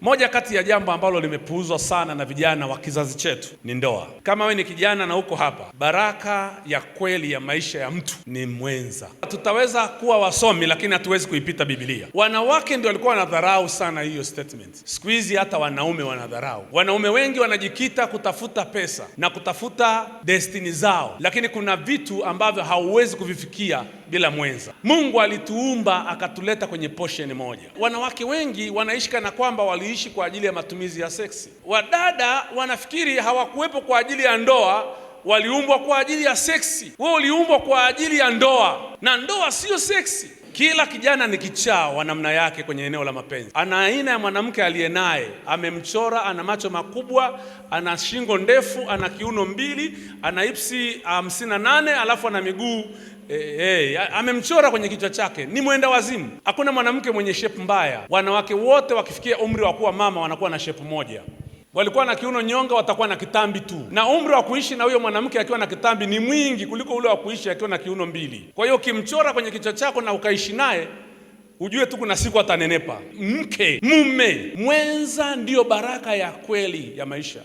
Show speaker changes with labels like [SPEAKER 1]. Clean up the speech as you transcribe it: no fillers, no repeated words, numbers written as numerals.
[SPEAKER 1] Moja kati ya jambo ambalo limepuuzwa sana na vijana wa kizazi chetu ni ndoa. Kama we ni kijana na uko hapa, baraka ya kweli ya maisha ya mtu ni mwenza. Tutaweza kuwa wasomi lakini hatuwezi kuipita Biblia. Wanawake ndio walikuwa wanadharau sana hiyo statement. Siku hizi hata wanaume wanadharau. Wanaume wengi wanajikita kutafuta pesa na kutafuta destiny zao, lakini kuna vitu ambavyo hauwezi kuvifikia bila mwenza. Mungu alituumba akatuleta kwenye portion moja. Wanawake wengi wanaishi kana kwamba waliishi kwa ajili ya matumizi ya seksi. Wadada wanafikiri hawakuwepo kwa ajili ya ndoa, waliumbwa kwa ajili ya seksi. Wewe uliumbwa kwa ajili ya ndoa, na ndoa sio seksi. Kila kijana ni kichaa wa namna yake kwenye eneo la mapenzi. Ana aina ya mwanamke aliye naye, amemchora, ana macho makubwa, ana shingo ndefu, ana kiuno mbili, ana ipsi 58, alafu ana miguu amemchora kwenye kichwa chake. Ni mwenda wazimu. Hakuna mwanamke mwenye shape mbaya. Wanawake wote wakifikia umri wa kuwa mama wanakuwa na shape moja. Walikuwa na kiuno nyonga, watakuwa na kitambi tu. Na umri wa kuishi na huyo mwanamke akiwa na kitambi ni mwingi kuliko ule wa kuishi akiwa na kiuno mbili. Kwa hiyo ukimchora kwenye kichwa chako na ukaishi naye, ujue tu kuna siku atanenepa. Mke, mume, mwenza ndiyo baraka ya kweli ya maisha.